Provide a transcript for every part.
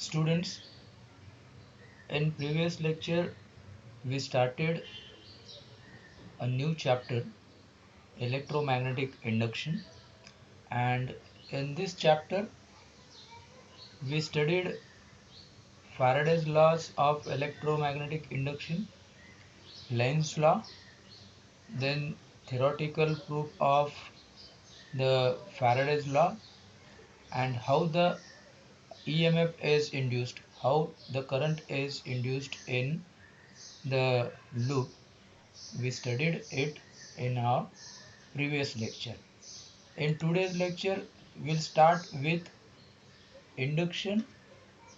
Students, in previous lecture we started a new chapter, electromagnetic induction, and in this chapter we studied Faraday's laws of electromagnetic induction, Lenz's law, then theoretical proof of the Faraday's law, and how the EMF is induced, how the current is induced in the loop. We studied it in our previous lecture. In today's lecture, we'll start with induction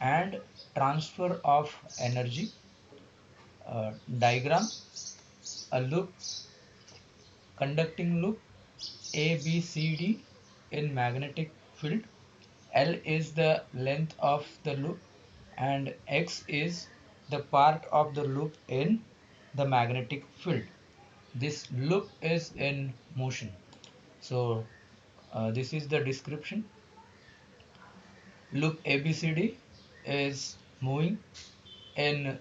and transfer of energy diagram, a loop, conducting loop ABCD in magnetic field. L is the length of the loop and X is the part of the loop in the magnetic field. This loop is in motion. So this is the description. Loop ABCD is moving in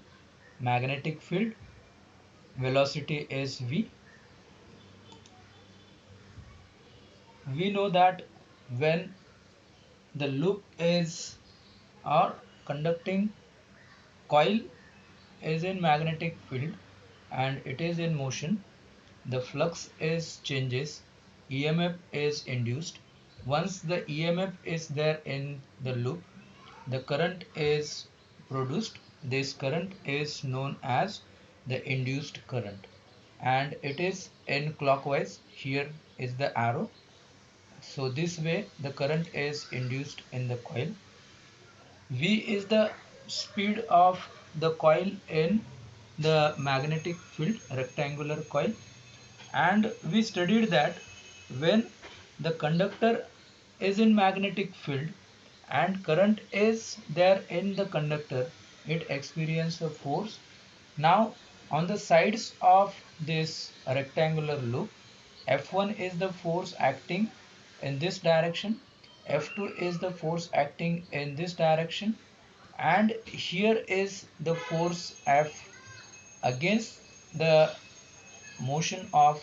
magnetic field. Velocity is V. We know that when the loop is or conducting coil is in magnetic field and it is in motion, the flux is changes, EMF is induced. Once the EMF is there in the loop, the current is produced. This current is known as the induced current and it is in clockwise. Here is the arrow. So this way the current is induced in the coil. V is the speed of the coil in the magnetic field, rectangular coil, and we studied that when the conductor is in magnetic field and current is there in the conductor, it experiences a force. Now on the sides of this rectangular loop, F1 is the force acting in this direction, F2 is the force acting in this direction, and here is the force F against the motion of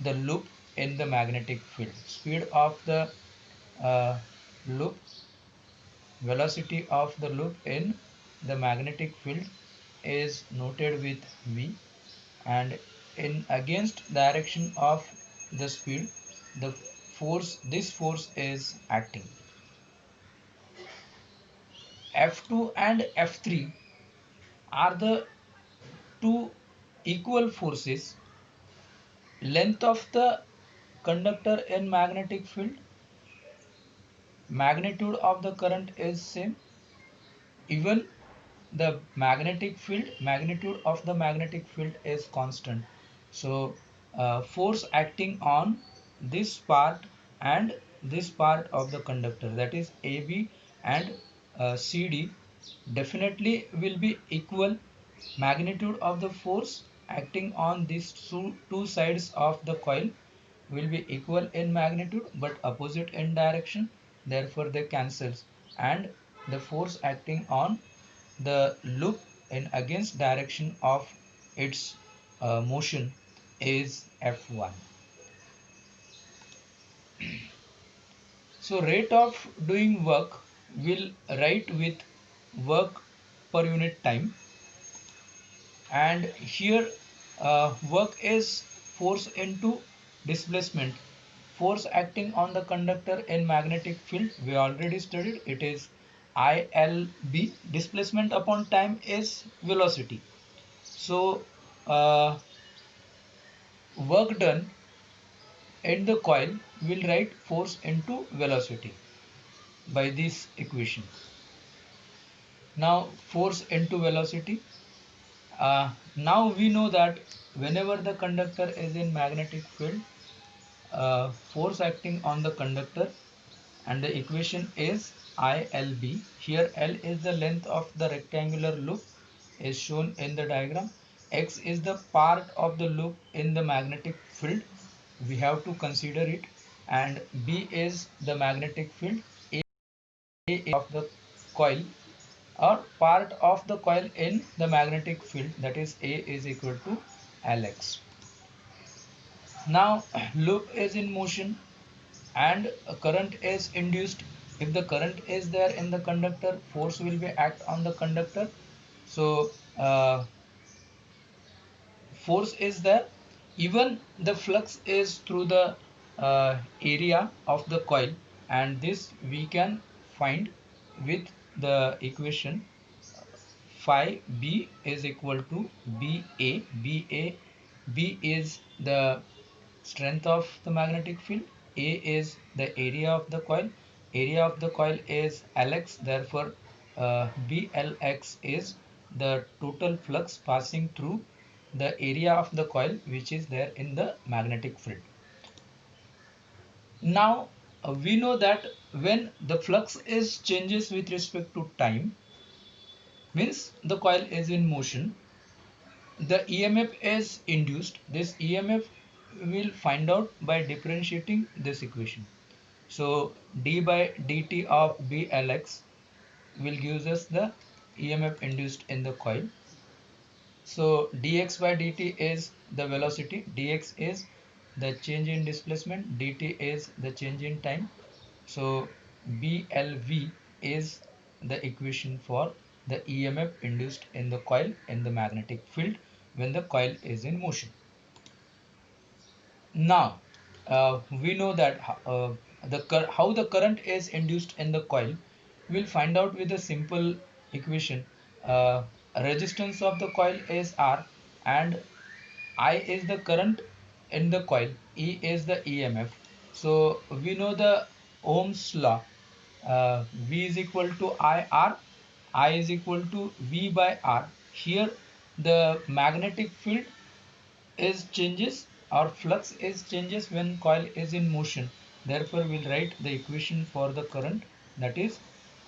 the loop in the magnetic field. Speed of the uh, loop, velocity of the loop in the magnetic field is noted with V, and in against direction of the speed, the this force is acting. F2 and F3 are the two equal forces. Length of the conductor in magnetic field, magnitude of the current is same. Even the magnetic field, magnitude of the magnetic field is constant. So force acting on this part and this part of the conductor, that is AB and CD, definitely will be equal. Magnitude of the force acting on these two sides of the coil will be equal in magnitude but opposite in direction, therefore they cancels, and the force acting on the loop in against direction of its motion is F1. So rate of doing work will write with work per unit time, and here work is force into displacement. Force acting on the conductor in magnetic field we already studied, it is ILB. Displacement upon time is velocity. So work done in the coil will write force into velocity by this equation. Now force into velocity. Now we know that whenever the conductor is in magnetic field, force acting on the conductor, and the equation is ILB. Here L is the length of the rectangular loop is shown in the diagram. X is the part of the loop in the magnetic field, we have to consider it, and B is the magnetic field, A is of the coil, or part of the coil in the magnetic field, that is A is equal to Lx. Now loop is in motion and a current is induced. If the current is there in the conductor, force will be act on the conductor. So force is there, even the flux is through the area of the coil, and this we can find with the equation phi b is equal to B is the strength of the magnetic field, A is the area of the coil, area of the coil is Lx, therefore Blx is the total flux passing through the area of the coil which is there in the magnetic field. Now we know that when the flux is changes with respect to time, means the coil is in motion, the EMF is induced. This EMF will find out by differentiating this equation. So d by dt of Blx will gives us the EMF induced in the coil. So dx by dt is the velocity, dx is the change in displacement, dt is the change in time. So BLV is the equation for the EMF induced in the coil in the magnetic field when the coil is in motion. Now we know that how the current is induced in the coil. We'll find out with a simple equation. Uh, Resistance of the coil is R, and I is the current in the coil, E is the EMF. So we know the Ohm's law. V is equal to IR, I is equal to V by R. Here the magnetic field is changes or flux is changes when coil is in motion. Therefore we'll write the equation for the current, that is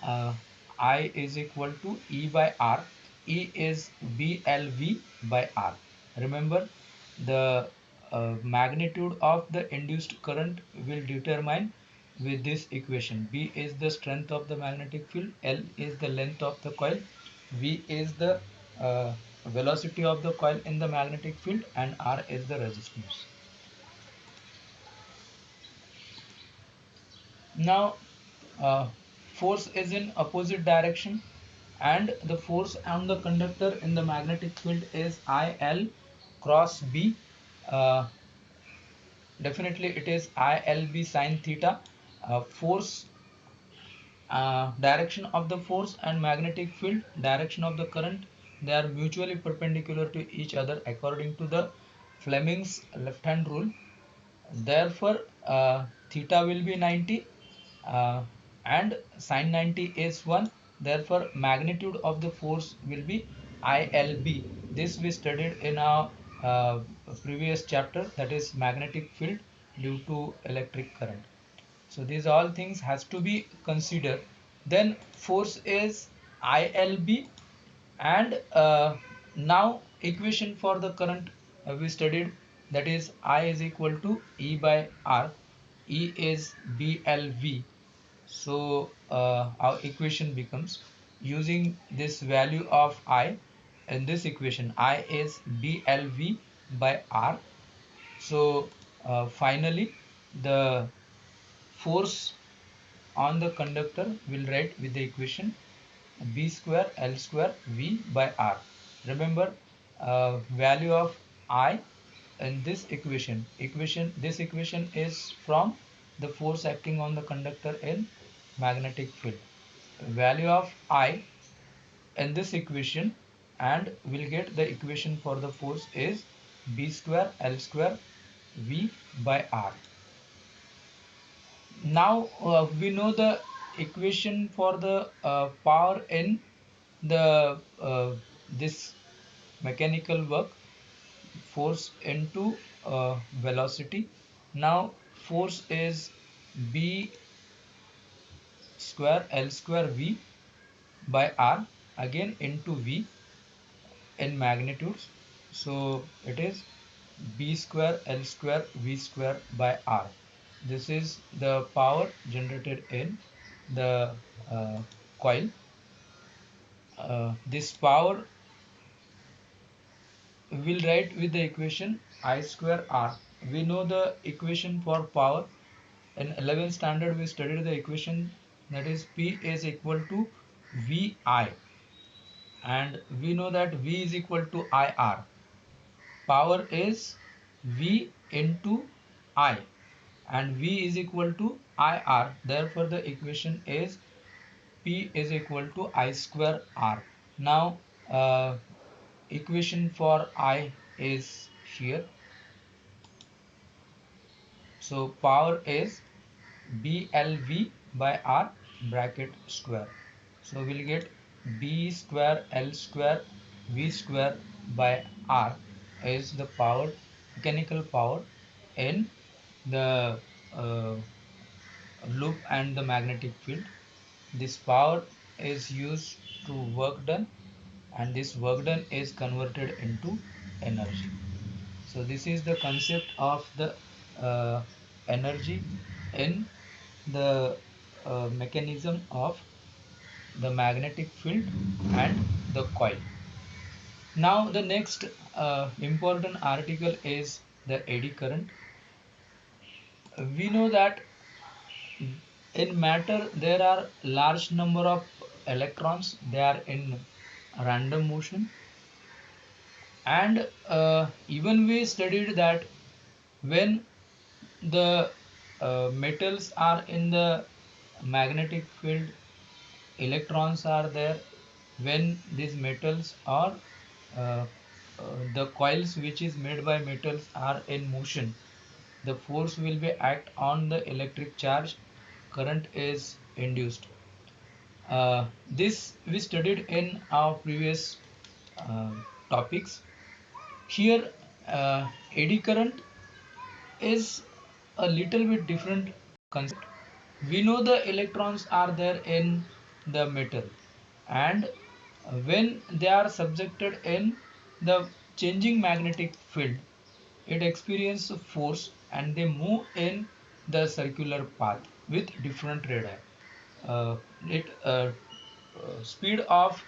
uh, I is equal to E by R. E is BLV by R. Remember, the magnitude of the induced current will determine with this equation. B is the strength of the magnetic field, L is the length of the coil, V is the velocity of the coil in the magnetic field, and R is the resistance. Now force is in opposite direction, and the force on the conductor in the magnetic field is IL cross B. uh, Definitely it is ILB sine theta. Force Direction of the force and magnetic field, direction of the current, they are mutually perpendicular to each other according to the Fleming's left hand rule. Therefore theta will be 90, uh, and sine 90 is 1. Therefore magnitude of the force will be ILB. This we studied in our previous chapter, that is magnetic field due to electric current. So these all things has to be considered. Then force is ILB, and now equation for the current we studied, that is I is equal to E by R. E is BLV. So our equation becomes, using this value of I in this equation, I is BLV by R. So finally the force on the conductor will write with the equation B square L square V by R. Remember, value of I in this this equation is from the force acting on the conductor in magnetic field. Value of I in this equation, and we'll get the equation for the force is B square L square V by R. Now we know the equation for the power in the this mechanical work, force into velocity. Now force is B square L square V by R, again into V in magnitudes. So it is B square L square V square by R. This is the power generated in the coil. this power we'll write with the equation I square R. We know the equation for power. In 11th standard we studied the equation, that is P is equal to VI, and we know that V is equal to IR. Power is V into I, and V is equal to IR. Therefore the equation is P is equal to I square R. Now equation for I is here. So power is BLV by R bracket square. So we'll get B square L square V square by R is the power, mechanical power in the loop and the magnetic field. This power is used to work done, and this work done is converted into energy. So this is the concept of the energy in the mechanism of the magnetic field and the coil. Now the next important article is the eddy current. We know that in matter there are large number of electrons, they are in random motion, and even we studied that when the metals are in the magnetic field, electrons are there. When these metals are uh, the coils which is made by metals are in motion, the force will be act on the electric charge, current is induced. This we studied in our previous uh, topics. Here eddy current is a little bit different concept. We know the electrons are there in the metal, and when they are subjected in the changing magnetic field, it experiences force and they move in the circular path with different radii. It speed of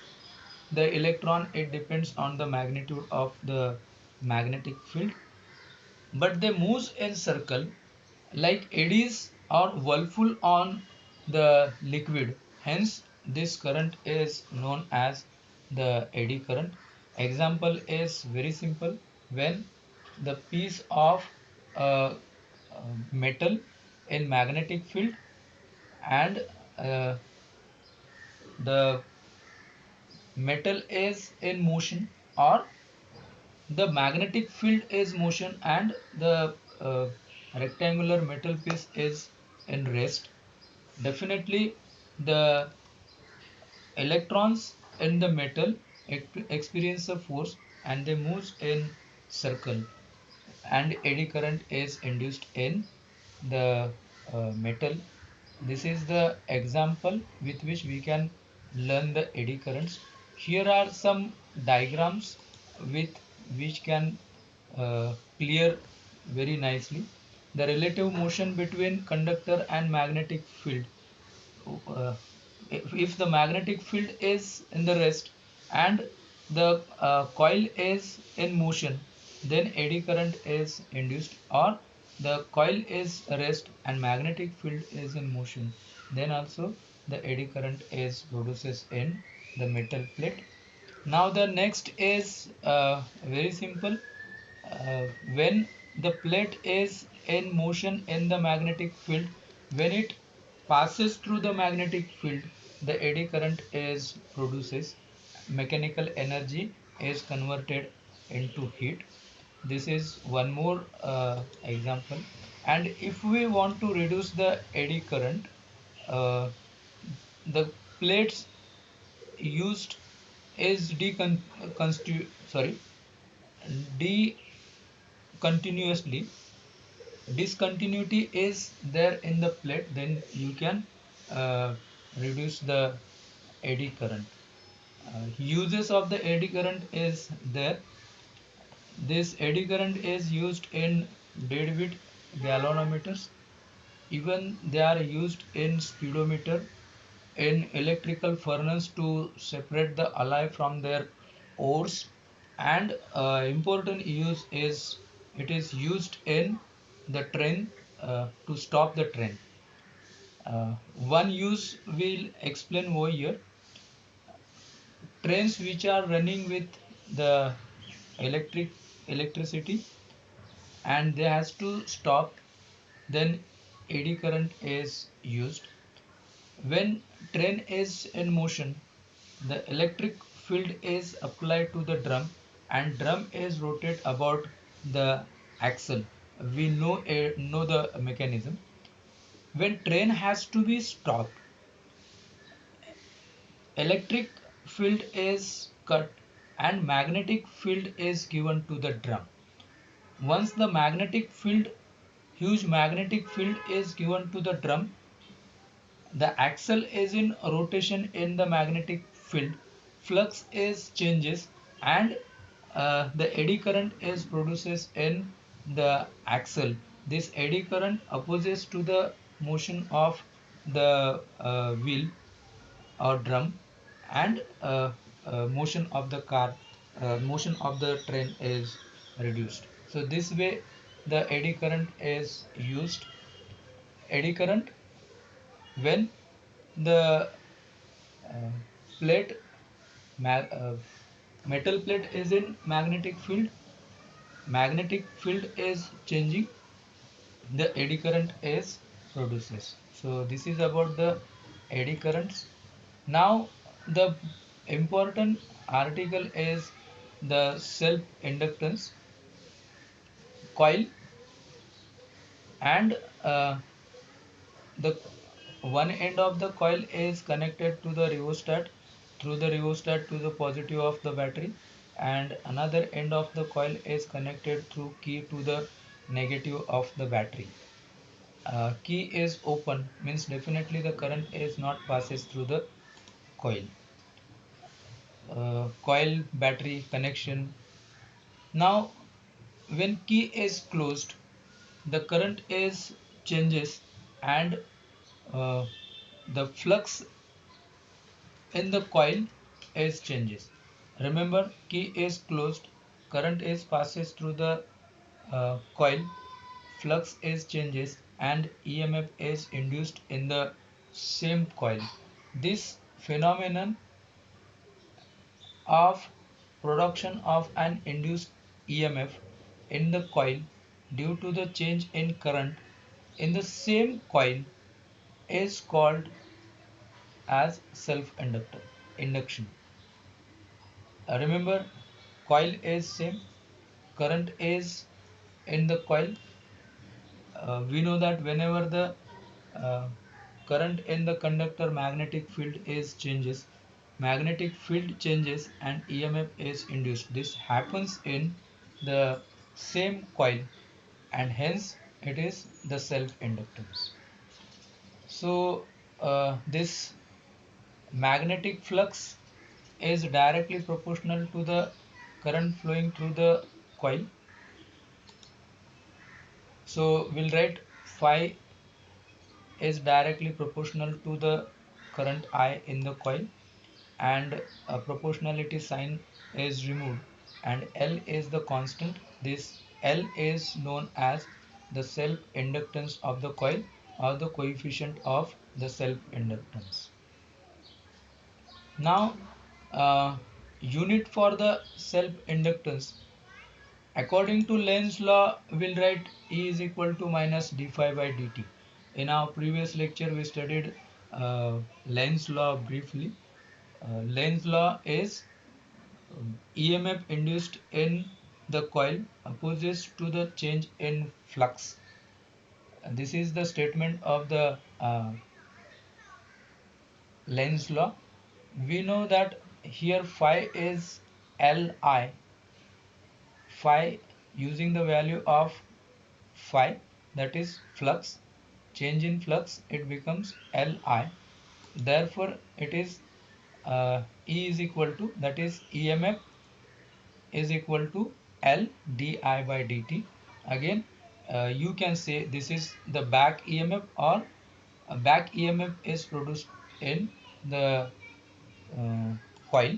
the electron, it depends on the magnitude of the magnetic field, but they move in circle like eddies or whirlpool on the liquid. Hence, this current is known as the eddy current. Example is very simple. When the piece of uh, metal in magnetic field and uh, the metal is in motion, or the magnetic field is motion and the rectangular metal piece is in rest, definitely the electrons in the metal experience a force and they move in circle, and eddy current is induced in the metal. This is the example with which we can learn the eddy currents. Here are some diagrams with which can clear very nicely the relative motion between conductor and magnetic field. uh, if the magnetic field is in the rest and the coil is in motion, then eddy current is induced, or the coil is rest and magnetic field is in motion, then also the eddy current is produces in the metal plate. Now the next is very simple. When the plate is in motion in the magnetic field, when it passes through the magnetic field, the eddy current is produces, mechanical energy is converted into heat. This is one more example. And if we want to reduce the eddy current, uh, the plates used is decontinuously. Discontinuity is there in the plate, then you can uh, reduce the eddy current. Uses of the eddy current is there. This eddy current is used in deadweight galvanometers. Even they are used in speedometer in electrical furnace to separate the alloy from their ores, and important use is it is used in the train to stop the train. One use we'll explain over here. Trains which are running with the electricity and they has to stop, then eddy current is used. When train is in motion, the electric field is applied to the drum and drum is rotate about the axle. We know the mechanism. When train has to be stopped, electric field is cut and magnetic field is given to the drum. Once the magnetic field, huge magnetic field is given to the drum, the axle is in rotation in the magnetic field, flux is changes, and the eddy current is produces in the axle. This eddy current opposes to the motion of the wheel or drum, and motion of the car, motion of the train is reduced. So this way the eddy current is used. Eddy current when the uh, plate ma- uh, metal plate is in magnetic field is changing, the eddy current is produces. So this is about the eddy currents. Now the important article is the self inductance coil, and the one end of the coil is connected to the rheostat, through the rheostat to the positive of the battery, and another end of the coil is connected through key to the negative of the battery. Key is open means definitely the current is not passes through the coil. Coil battery connection. Now when key is closed, the current is changes, and uh, the flux in the coil is changes. Remember, key is closed, current is passes through the coil, flux is changes, and EMF is induced in the same coil. This phenomenon of production of an induced EMF in the coil due to the change in current in the same coil is called as induction. Remember, coil is same, current is in the coil. We know that whenever the uh, current in the conductor magnetic field is changes, magnetic field changes and EMF is induced. This happens in the same coil and hence it is the self inductance. So this magnetic flux is directly proportional to the current flowing through the coil. So we'll write phi is directly proportional to the current I in the coil, and a proportionality sign is removed and L is the constant. This L is known as the self inductance of the coil or the coefficient of the self inductance. Now unit for the self inductance according to Lenz's law, we'll write E is equal to minus d phi by dt. In our previous lecture, we studied Lenz's law briefly. Lenz's law is EMF induced in the coil opposes to the change in flux. This is the statement of the Lenz's law. We know that here phi is Li, phi using the value of phi, that is flux, change in flux, it becomes Li. Therefore it is E is equal to, that is EMF is equal to L di by dt. Again you can say this is the back EMF, or back EMF is produced in the coil.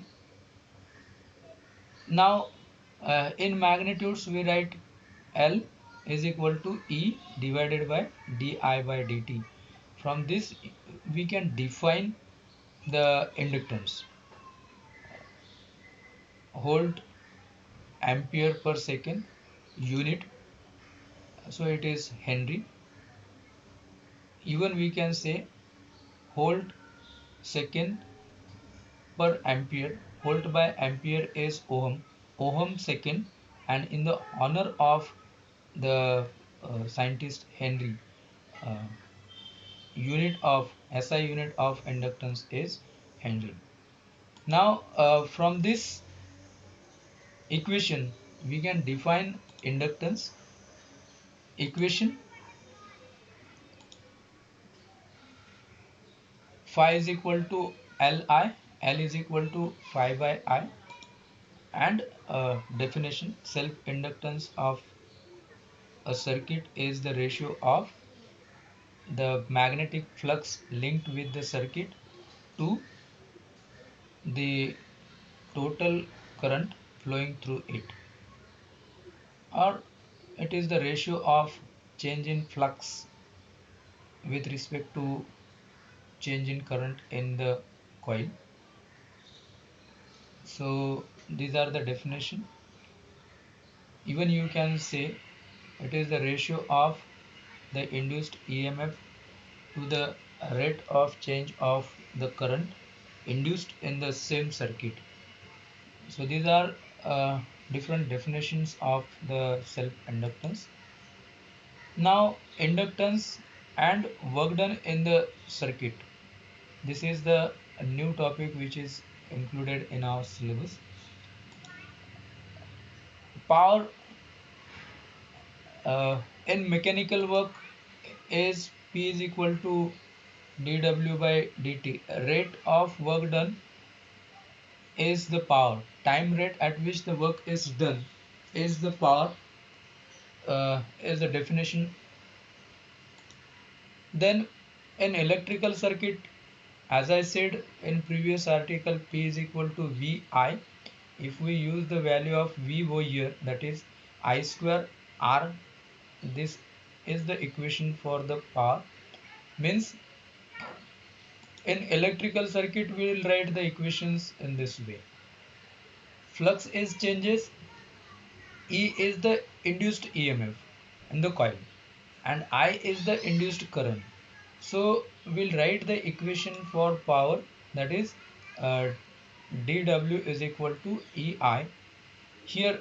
Now in magnitudes we write L is equal to E divided by di by dt. From this we can define the inductance. Volt ampere per second unit, so it is Henry. Even we can say volt second per ampere. Volt by ampere is ohm, ohm second, and in the honor of the scientist Henry, uh, unit of SI unit of inductance is Henry. Now from this equation we can define inductance. Equation: phi is equal to Li, L is equal to phi by I, and definition: self inductance of a circuit is the ratio of the magnetic flux linked with the circuit to the total current flowing through it, or it is the ratio of change in flux with respect to change in current in the coil. So these are the definition. Even you can say it is the ratio of the induced EMF to the rate of change of the current induced in the same circuit. So these are different definitions of the self inductance. Now inductance and work done in the circuit. This is the new topic which is included in our syllabus. Power in mechanical work is P is equal to dW by dt. Rate of work done is the power. Time rate at which the work is done is the power, is the definition. Then in electrical circuit, as I said in previous article, P is equal to VI. If we use the value of V over here, that is I square R, this is the equation for the power. Means in electrical circuit we will write the equations in this way. Flux is changes, E is the induced EMF in the coil, and I is the induced current. So we'll write the equation for power, that is uh, dW is equal to EI. Here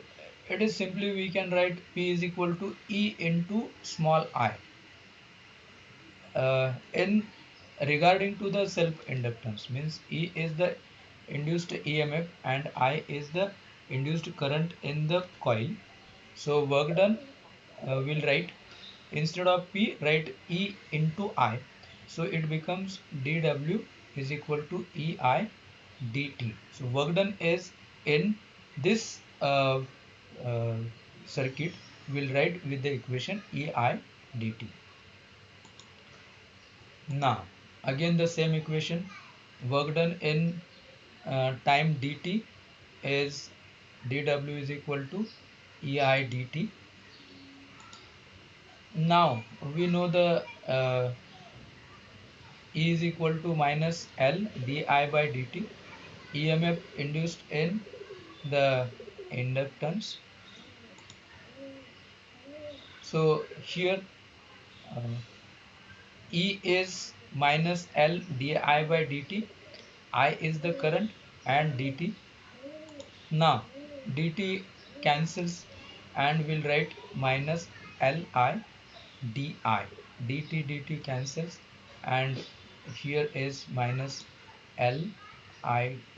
it is simply we can write P is equal to E into small I. In regarding to the self inductance, means E is the induced EMF and I is the induced current in the coil. So work done, we'll write, instead of P write E into I, so it becomes dW is equal to EI dt. So work done is in this uh, circuit, we'll write with the equation EI dt. Now again the same equation, work done in time dt is dW is equal to EI dt. Now we know the E is equal to minus L di by dt, EMF induced in the inductance. So here uh, E is minus L di by dt, I is the current and dt. Now dt cancels and we'll write minus Li di. Dt cancels and here is minus Li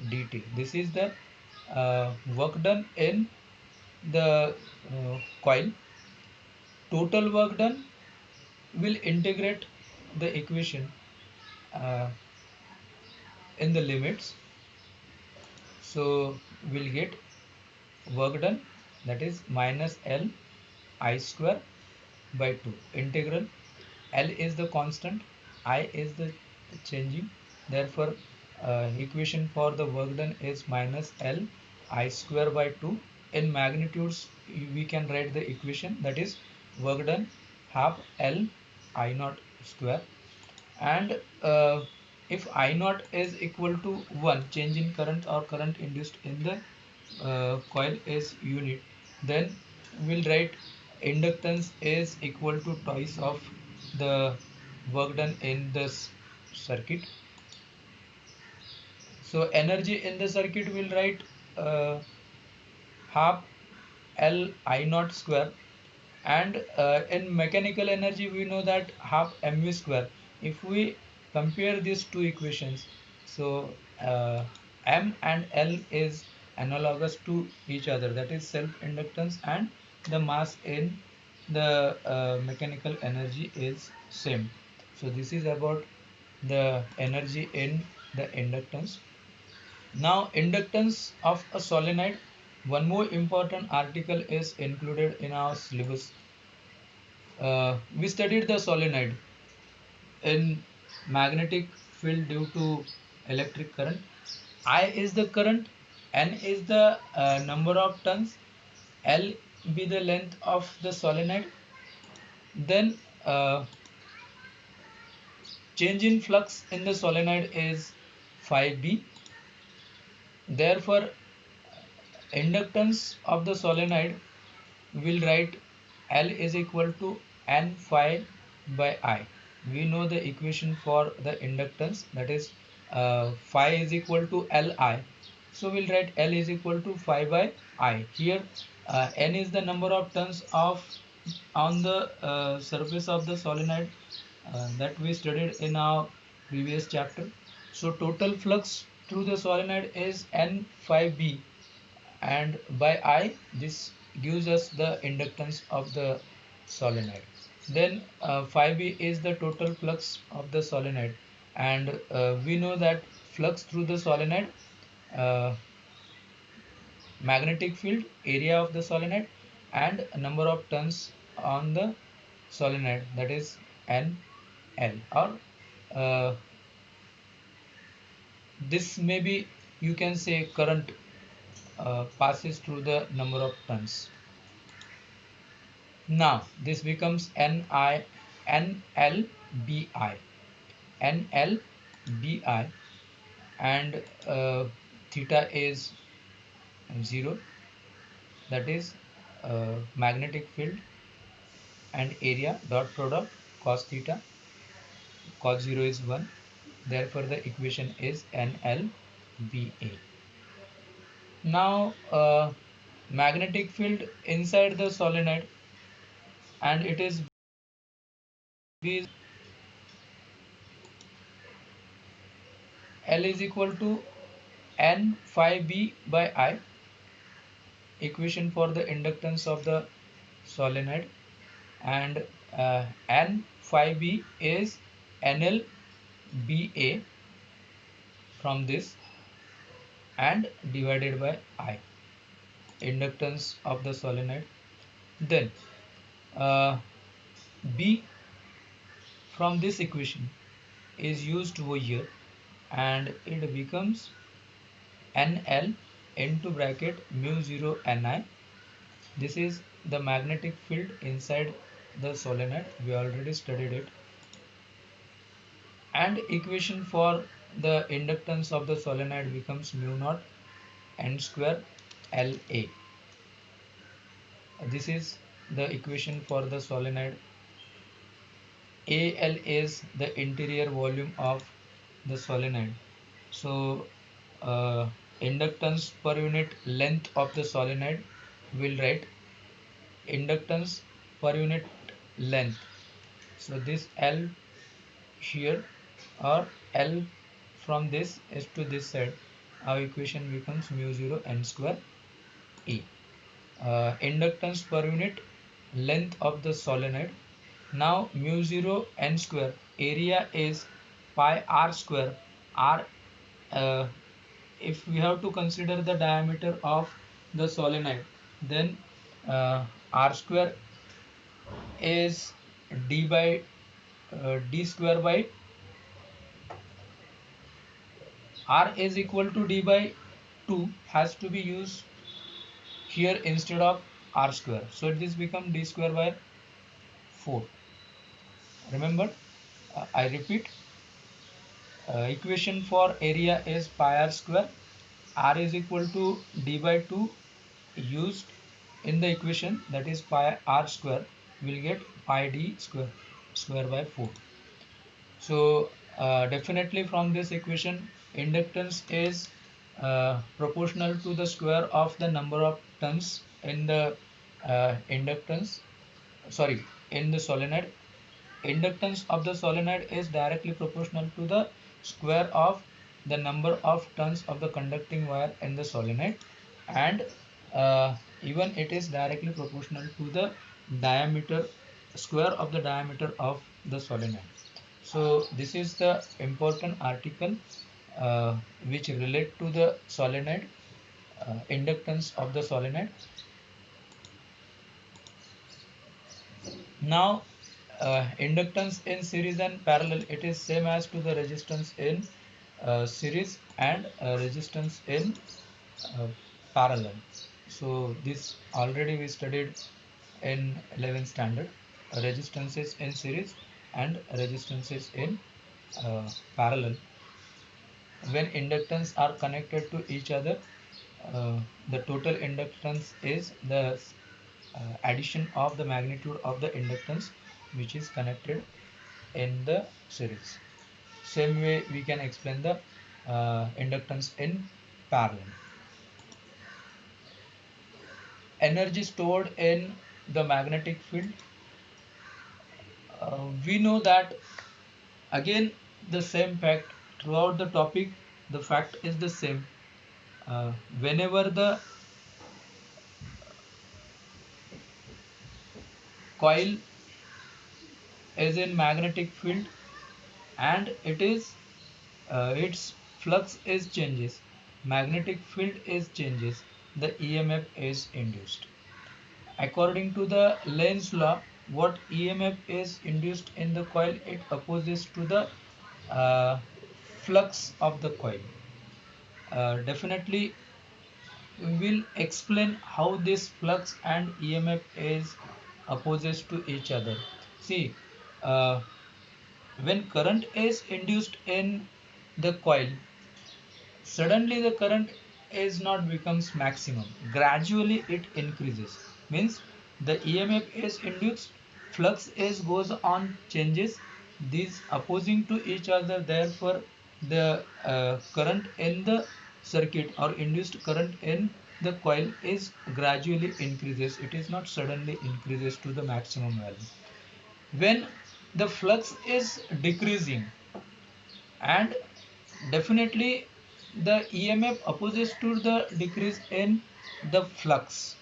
dt. This is the work done in the coil. Total work done will integrate the equation uh, in the limits. So we'll get work done, that is minus L I square by 2 integral L is the constant, I is the changing, therefore equation for the work done is minus L I square by 2. In magnitudes we can write the equation, that is work done half L I naught square. And if I naught is equal to 1, change in current or current induced in the coil is unit, then we'll write inductance is equal to twice of the work done in this circuit. So energy in the circuit will write uh, half L I naught square. And in mechanical energy we know that half mv square. If we compare these two equations, so uh, m and L is analogous to each other, that is self inductance and the mass in the mechanical energy is same. So this is about the energy in the inductance. Now, inductance of a solenoid. One more important article is included in our syllabus. We studied the solenoid in magnetic field due to electric current. I is the current, N is the number of turns, L be the length of the solenoid. Then change in flux in the solenoid is phi b. Therefore, inductance of the solenoid will write L is equal to N phi by I. We know the equation for the inductance, that is phi is equal to Li. So we'll write L is equal to phi by I. Here N is the number of turns of on the surface of the solenoid that we studied in our previous chapter. So total flux through the solenoid is N phi B, and by I this gives us the inductance of the solenoid. Then phi b is the total flux of the solenoid, and we know that flux through the solenoid, uh, magnetic field, area of the solenoid, and number of turns on the solenoid, that is N L, or uh, this may be, you can say, current passes through the number of turns. Now this becomes NLBI, NLBI, and theta is 0, that is magnetic field and area dot product cos theta, cos 0 is 1. Therefore the equation is NLBA. Now magnetic field inside the solenoid, and it is B, L is equal to N phi B by I, equation for the inductance of the solenoid, and N phi B is NLBA from this, and divided by I, inductance of the solenoid. Then B from this equation is used over here, and it becomes NL into bracket mu 0 Ni. This is the magnetic field inside the solenoid, we already studied it. And equation for the inductance of the solenoid becomes mu naught N square La. This is the equation for the solenoid. Al is the interior volume of the solenoid. So inductance per unit length of the solenoid will write inductance per unit length. So this L here, or L from this is to this side, our equation becomes mu 0 N square E. Inductance per unit length of the solenoid. Now mu 0 N square, area is pi r square. R, uh, if we have to consider the diameter of the solenoid, then r square is d by d square by R is equal to d by 2 has to be used here instead of r square. So this become d square by 4. Remember, I repeat, equation for area is pi r square. R is equal to d by 2 used in the equation, that is pi r square, will get pi d square by 4. So definitely from this equation, inductance is proportional to the square of the number of turns in the inductance, sorry, in the solenoid. Inductance of the solenoid is directly proportional to the square of the number of turns of the conducting wire in the solenoid, and even it is directly proportional to the diameter, square of the diameter of the solenoid. So this is the important article which relate to the solenoid, inductance of the solenoid. Now inductance in series and parallel, it is same as to the resistance in series and resistance in uh, parallel. So this already we studied in 11th standard, resistances in series and resistances in parallel. When inductance are connected to each other, the total inductance is the addition of the magnitude of the inductance which is connected in the series. Same way we can explain the inductance in parallel. Energy stored in the magnetic field. We know that, again, the same fact throughout the topic, the fact is the same. Whenever the coil is in magnetic field and its flux is changes, magnetic field is changes, the EMF is induced. According to the Lenz law, what EMF is induced in the coil, it opposes to the uh, flux of the coil. Definitely we will explain how this flux and EMF is opposes to each other. See, uh, when current is induced in the coil, suddenly the current is not becomes maximum, gradually it increases, means the EMF is induced, flux is goes on changes, these opposing to each other, therefore the current in the circuit or induced current in the coil is gradually increases, it is not suddenly increases to the maximum value. When the flux is decreasing, and definitely the EMF opposes to the decrease in the flux,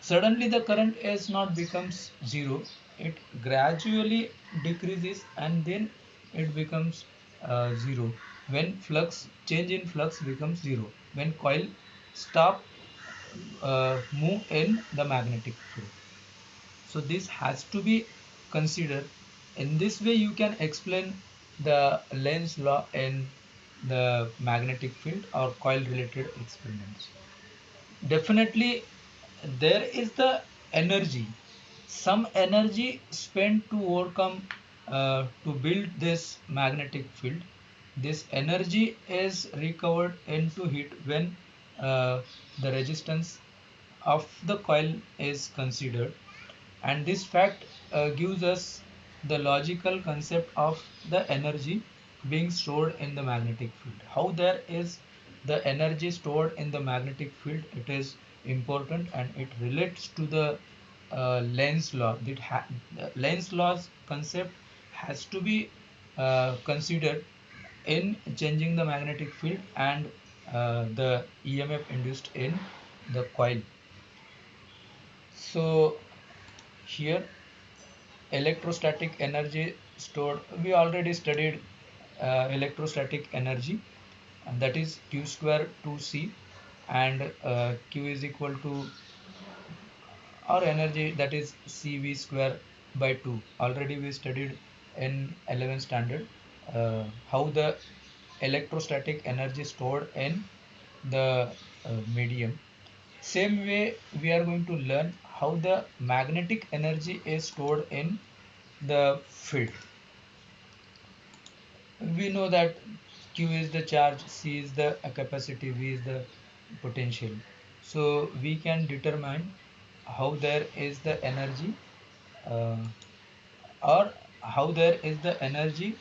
suddenly the current is not becomes zero, it gradually decreases and then it becomes zero when flux change in flux becomes zero, when coil stop move in the magnetic field. So this has to be considered. In this way you can explain the Lenz law in the magnetic field or coil related experiments. Definitely there is the energy, some energy spent to overcome to build this magnetic field. This energy is recovered into heat when the resistance of the coil is considered, and this fact gives us the logical concept of the energy being stored in the magnetic field. How there is the energy stored in the magnetic field, it is important and it relates to the Lenz law. The Lenz law's concept has to be considered in changing the magnetic field and the EMF induced in the coil. So here electrostatic energy stored, we already studied electrostatic energy, and that is q square 2c, and q is equal to our energy, that is cv square by 2. Already we studied in 11th standard how the electrostatic energy stored in the medium. Same way, we are going to learn how the magnetic energy is stored in the field. We know that Q is the charge, C is the capacity, V is the potential. So we can determine how there is the energy, uh, or how there is the energy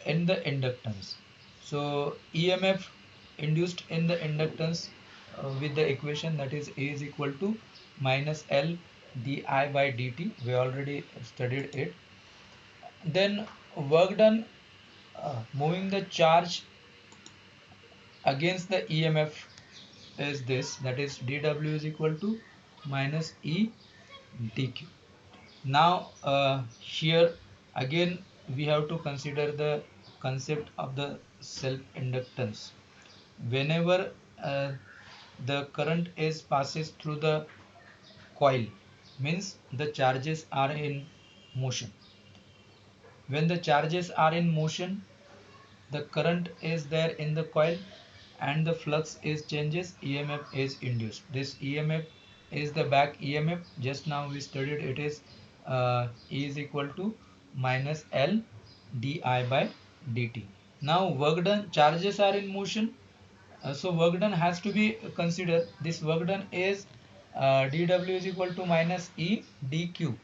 in the inductance. So EMF induced in the inductance, with the equation that is A is equal to minus L di by dt. We already studied it. Then work done moving the charge against the EMF is this, that is dW is equal to minus E dq. Now here again we have to consider the concept of the self inductance. Whenever the current is passes through the coil, means the charges are in motion. When the charges are in motion, the current is there in the coil and the flux is changes, EMF is induced. This EMF is the back EMF. Just now we studied it is E is equal to minus L di by dt. Now work done, charges are in motion, so work done has to be considered. This work done is dW is equal to minus E dq,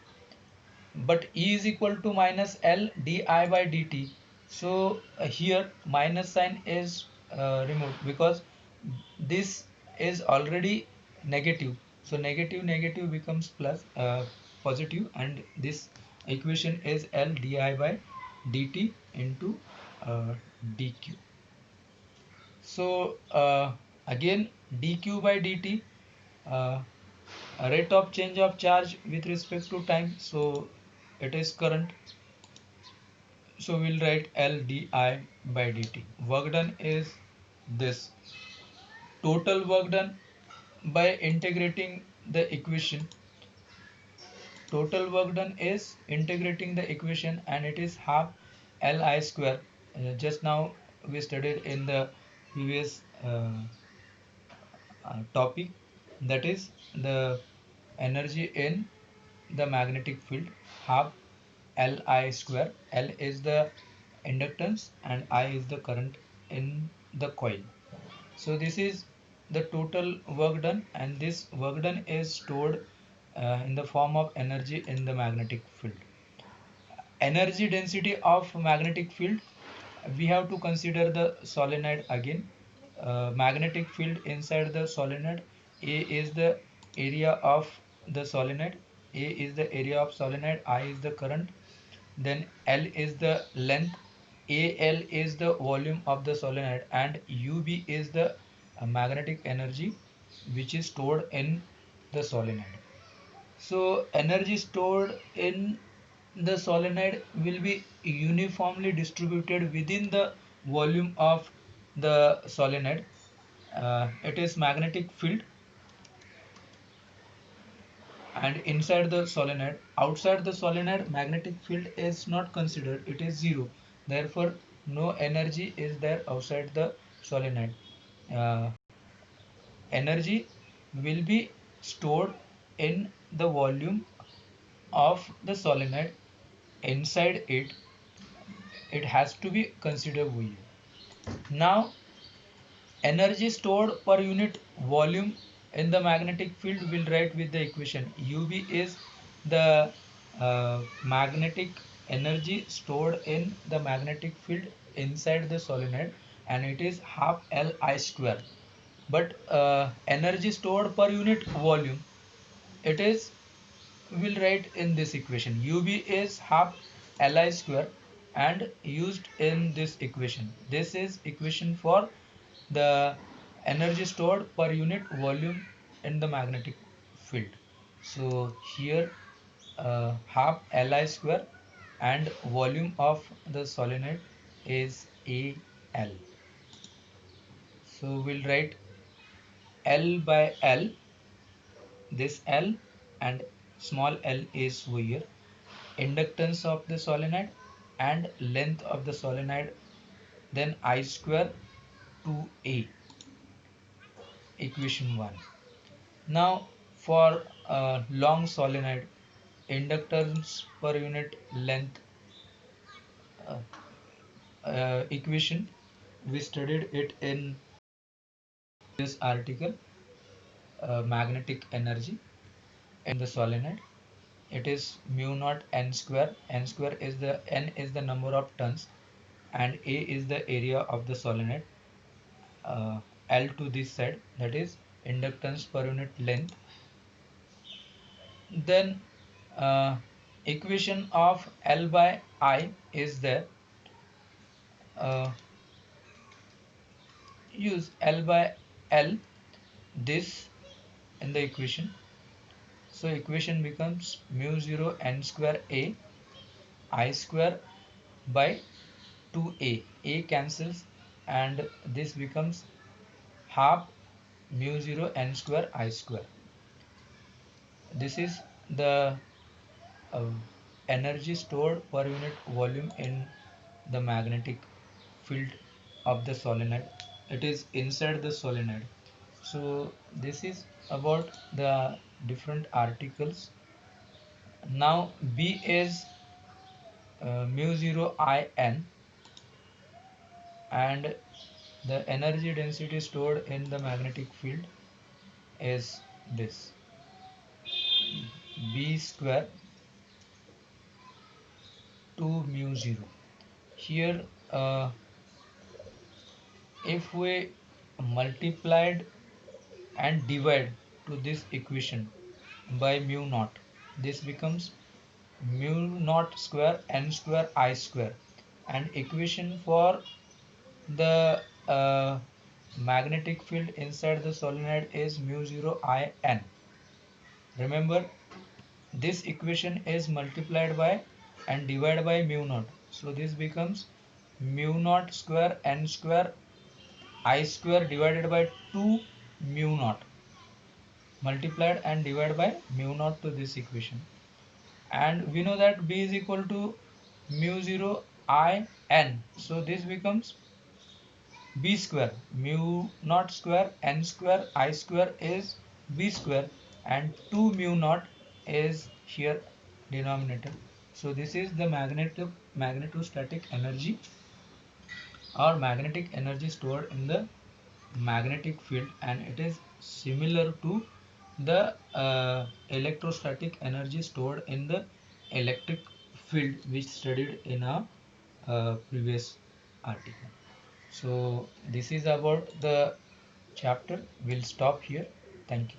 but E is equal to minus L di by dt. So here minus sign is removed because this is already negative. So negative negative becomes plus positive, and this equation is L di by dt into dq. So again dq by dt, uh, rate of change of charge with respect to time. So it is current. So we'll write L di by dt. Work done is this. Total work done by integrating the equation. Total work done is integrating the equation, and it is half Li square. Just now we studied in the previous topic, that is the energy in the magnetic field, half Li square. L is the inductance and I is the current in the coil. So this is the total work done, and this work done is stored in the form of energy in the magnetic field. Energy density of magnetic field, we have to consider the solenoid again. Magnetic field inside the solenoid, A is the area of the solenoid, A is the area of solenoid, I is the current, then L is the length, AL is the volume of the solenoid, and UB is the magnetic energy which is stored in the solenoid. So energy stored in the solenoid will be uniformly distributed within the volume of the solenoid. It is magnetic field, and inside the solenoid, outside the solenoid, magnetic field is not considered, it is zero. Therefore no energy is there outside the solenoid. uh, Energy will be stored in the volume of the solenoid. Inside it has to be considered volume. Now energy stored per unit volume in the magnetic field will write with the equation. UV is the magnetic energy stored in the magnetic field inside the solenoid, and it is half Li square. But energy stored per unit volume, it is, we'll write in this equation. UV is half Li square and used in this equation. This is equation for the energy stored per unit volume in the magnetic field. So here half Li square and volume of the solenoid is Al. So we'll write L by L, this L, and small l is over here, inductance of the solenoid and length of the solenoid then I square 2a, equation 1. Now for a long solenoid, inductance per unit length uh, equation, we studied it in this article, magnetic energy in the solenoid. It is mu naught n square. N is the number of turns and A is the area of the solenoid. L to this side, that is inductance per unit length. Then equation of L by I is there. Uh, Use L by L this in the equation. So equation becomes mu 0 n square A I square by 2a. A cancels and this becomes half mu 0 n square I square. This is the uh, energy stored per unit volume in the magnetic field of the solenoid. It is inside the solenoid. So this is about the different articles. Now B is mu 0 I n, and the energy density stored in the magnetic field is this B square 2 mu 0. Here if we multiplied and divide to this equation by mu naught, this becomes mu naught square n square I square, and equation for the magnetic field inside the solenoid is mu 0 I n. Remember, this equation is multiplied by and divided by mu naught, so this becomes mu naught square n square I square divided by 2 mu naught, multiplied and divided by mu naught to this equation. And we know that B is equal to mu 0 I n, so this becomes B square mu naught square n square I square is B square, and 2 mu naught is here denominator. So this is the magnetostatic energy or magnetic energy stored in the magnetic field, and it is similar to the electrostatic energy stored in the electric field, which studied in a previous article. So this is about the chapter. We'll stop here. Thank you.